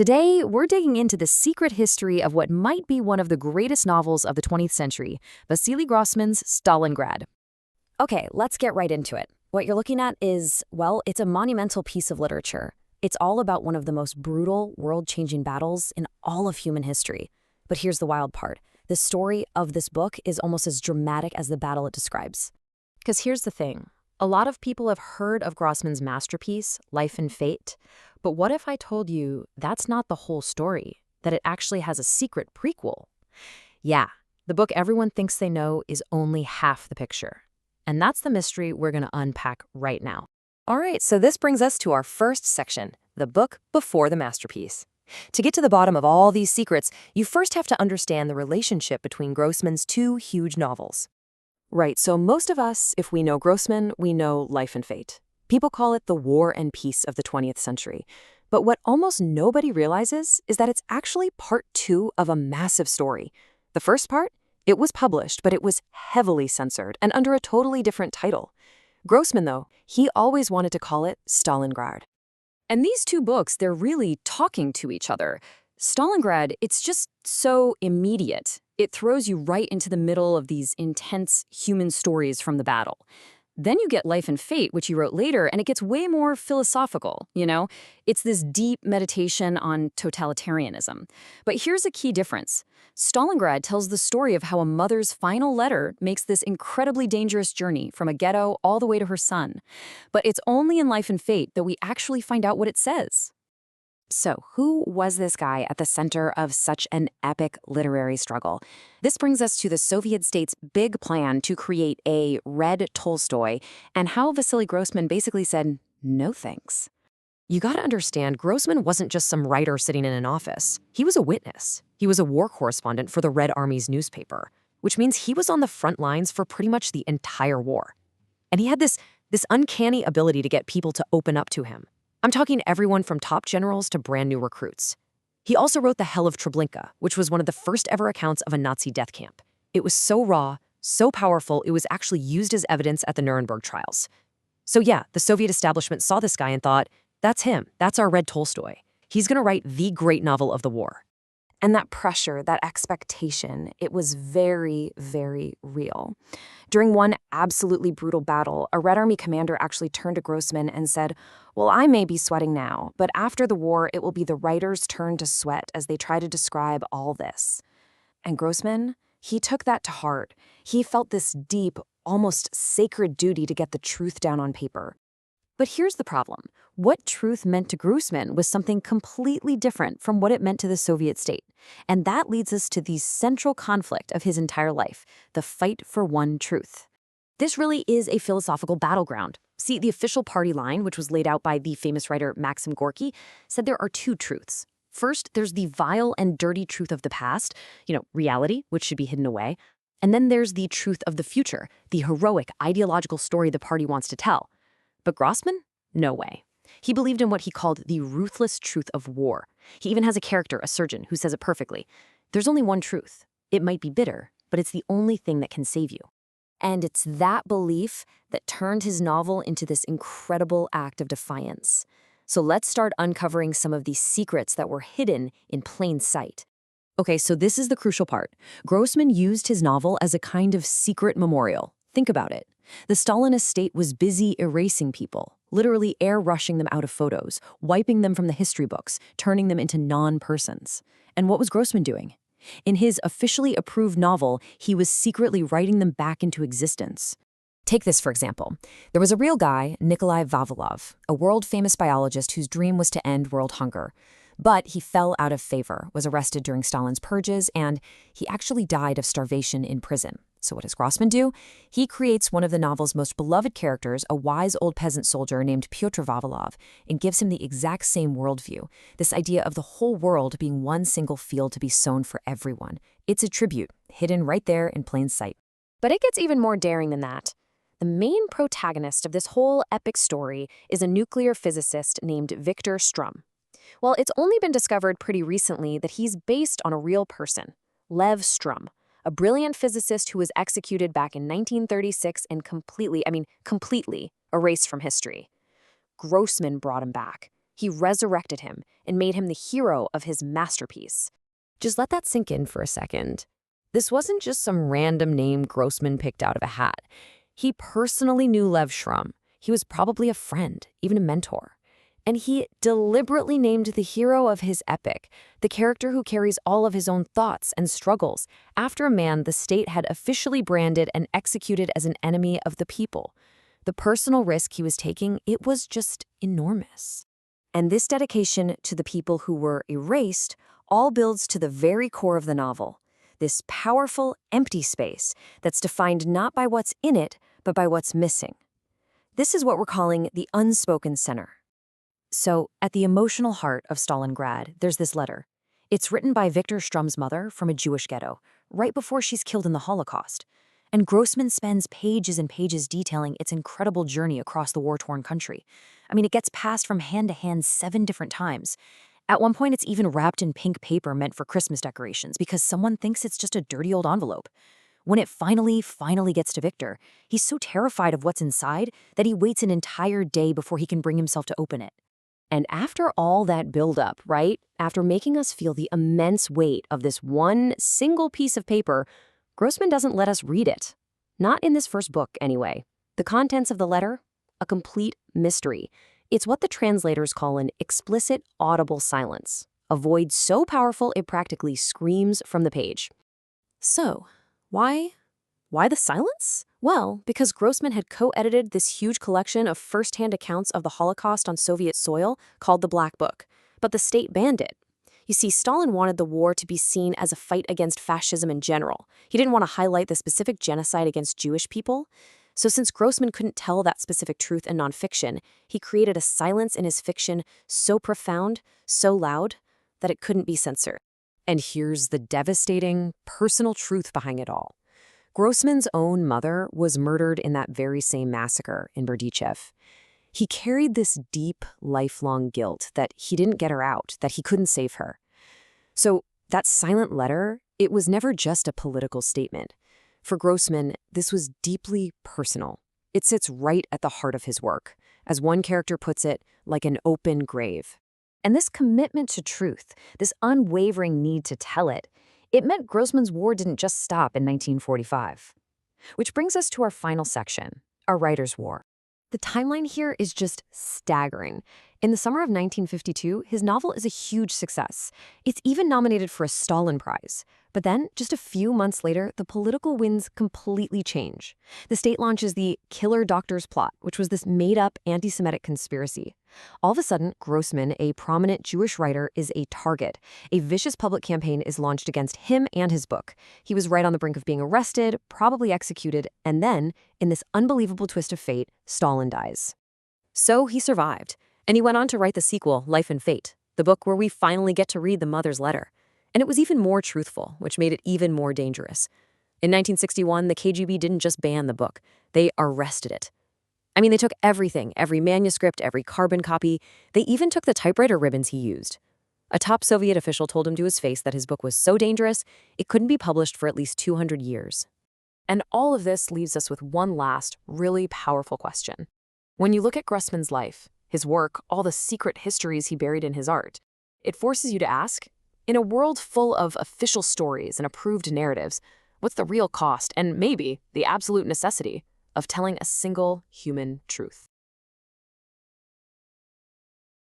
Today, we're digging into the secret history of what might be one of the greatest novels of the 20th century, Vasily Grossman's Stalingrad. Okay, let's get right into it. What you're looking at is, well, it's a monumental piece of literature. It's all about one of the most brutal, world-changing battles in all of human history. But here's the wild part. The story of this book is almost as dramatic as the battle it describes. Because here's the thing. A lot of people have heard of Grossman's masterpiece, Life and Fate. But what if I told you that's not the whole story, that it actually has a secret prequel? Yeah, the book everyone thinks they know is only half the picture. And that's the mystery we're going to unpack right now. All right, so this brings us to our first section, the book before the masterpiece. To get to the bottom of all these secrets, you first have to understand the relationship between Grossman's two huge novels. Right, so most of us, if we know Grossman, we know Life and Fate. People call it the war and peace of the 20th century. But what almost nobody realizes is that it's actually part two of a massive story. The first part, it was published, but it was heavily censored and under a totally different title. Grossman, though, he always wanted to call it Stalingrad. And these two books, they're really talking to each other. Stalingrad, it's just so immediate. It throws you right into the middle of these intense human stories from the battle. Then you get Life and Fate, which he wrote later, and it gets way more philosophical, you know? It's this deep meditation on totalitarianism. But here's a key difference. Stalingrad tells the story of how a mother's final letter makes this incredibly dangerous journey from a ghetto all the way to her son. But it's only in Life and Fate that we actually find out what it says. So, who was this guy at the center of such an epic literary struggle? This brings us to the Soviet state's big plan to create a Red Tolstoy, and how Vasily Grossman basically said, no thanks. You gotta understand, Grossman wasn't just some writer sitting in an office. He was a witness. He was a war correspondent for the Red Army's newspaper, which means he was on the front lines for pretty much the entire war. And he had this uncanny ability to get people to open up to him. I'm talking everyone from top generals to brand new recruits. He also wrote The Hell of Treblinka, which was one of the first ever accounts of a Nazi death camp. It was so raw, so powerful, it was actually used as evidence at the Nuremberg trials. So yeah, the Soviet establishment saw this guy and thought, that's him, that's our Red Tolstoy. He's gonna write the great novel of the war. And that pressure, that expectation, it was very, very real. During one absolutely brutal battle, a Red Army commander actually turned to Grossman and said, well, I may be sweating now, but after the war, it will be the writer's turn to sweat as they try to describe all this. And Grossman, he took that to heart. He felt this deep, almost sacred duty to get the truth down on paper. But here's the problem. What truth meant to Grossman was something completely different from what it meant to the Soviet state. And that leads us to the central conflict of his entire life, the fight for one truth. This really is a philosophical battleground. See, the official party line, which was laid out by the famous writer Maxim Gorky, said there are two truths. First, there's the vile and dirty truth of the past, reality, which should be hidden away. And then there's the truth of the future, the heroic, ideological story the party wants to tell. But Grossman? No way. He believed in what he called the ruthless truth of war. He even has a character, a surgeon, who says it perfectly. There's only one truth. It might be bitter, but it's the only thing that can save you. And it's that belief that turned his novel into this incredible act of defiance. So let's start uncovering some of these secrets that were hidden in plain sight. Okay, so this is the crucial part. Grossman used his novel as a kind of secret memorial. Think about it. The Stalinist state was busy erasing people, literally air-rushing them out of photos, wiping them from the history books, turning them into non-persons. And what was Grossman doing? In his officially approved novel, he was secretly writing them back into existence. Take this, for example. There was a real guy, Nikolai Vavilov, a world-famous biologist whose dream was to end world hunger. But he fell out of favor, was arrested during Stalin's purges, and he actually died of starvation in prison. So what does Grossman do? He creates one of the novel's most beloved characters, a wise old peasant soldier named Pyotr Vavilov, and gives him the exact same worldview, this idea of the whole world being one single field to be sown for everyone. It's a tribute, hidden right there in plain sight. But it gets even more daring than that. The main protagonist of this whole epic story is a nuclear physicist named Victor Strum. Well, it's only been discovered pretty recently that he's based on a real person, Lev Strum, a brilliant physicist who was executed back in 1936 and completely erased from history. Grossman brought him back. He resurrected him and made him the hero of his masterpiece. Just let that sink in for a second. This wasn't just some random name Grossman picked out of a hat. He personally knew Lev Shrum. He was probably a friend, even a mentor. And he deliberately named the hero of his epic, the character who carries all of his own thoughts and struggles, after a man the state had officially branded and executed as an enemy of the people. The personal risk he was taking, it was just enormous. And this dedication to the people who were erased all builds to the very core of the novel, this powerful, empty space that's defined not by what's in it, but by what's missing. This is what we're calling the unspoken center. So, at the emotional heart of Stalingrad, there's this letter. It's written by Victor Strum's mother from a Jewish ghetto, right before she's killed in the Holocaust. And Grossman spends pages and pages detailing its incredible journey across the war-torn country. I mean, it gets passed from hand to hand 7 different times. At one point, it's even wrapped in pink paper meant for Christmas decorations because someone thinks it's just a dirty old envelope. When it finally gets to Victor, he's so terrified of what's inside that he waits an entire day before he can bring himself to open it. And after all that buildup, right, after making us feel the immense weight of this one single piece of paper, Grossman doesn't let us read it. Not in this first book, anyway. The contents of the letter? A complete mystery. It's what the translators call an explicit audible silence, a void so powerful it practically screams from the page. So, why the silence? Well, because Grossman had co-edited this huge collection of first-hand accounts of the Holocaust on Soviet soil called the Black Book, but the state banned it. You see, Stalin wanted the war to be seen as a fight against fascism in general. He didn't want to highlight the specific genocide against Jewish people. So since Grossman couldn't tell that specific truth in nonfiction, he created a silence in his fiction so profound, so loud, that it couldn't be censored. And here's the devastating, personal truth behind it all. Grossman's own mother was murdered in that very same massacre in Berdichev. He carried this deep, lifelong guilt that he didn't get her out, that he couldn't save her. So that silent letter, it was never just a political statement. For Grossman, this was deeply personal. It sits right at the heart of his work, as one character puts it, like an open grave. And this commitment to truth, this unwavering need to tell it, it meant Grossman's war didn't just stop in 1945. Which brings us to our final section, our writer's war. The timeline here is just staggering. In the summer of 1952, his novel is a huge success. It's even nominated for a Stalin Prize. But then, just a few months later, the political winds completely change. The state launches the Killer Doctors Plot, which was this made-up anti-Semitic conspiracy. All of a sudden, Grossman, a prominent Jewish writer, is a target. A vicious public campaign is launched against him and his book. He was right on the brink of being arrested, probably executed, and then, in this unbelievable twist of fate, Stalin dies. So he survived, and he went on to write the sequel, Life and Fate, the book where we finally get to read the mother's letter. And it was even more truthful, which made it even more dangerous. In 1961, the KGB didn't just ban the book, they arrested it. I mean, they took everything, every manuscript, every carbon copy. They even took the typewriter ribbons he used. A top Soviet official told him to his face that his book was so dangerous, it couldn't be published for at least 200 years. And all of this leaves us with one last, really powerful question. When you look at Grossman's life, his work, all the secret histories he buried in his art, it forces you to ask, in a world full of official stories and approved narratives, what's the real cost and maybe the absolute necessity of telling a single human truth?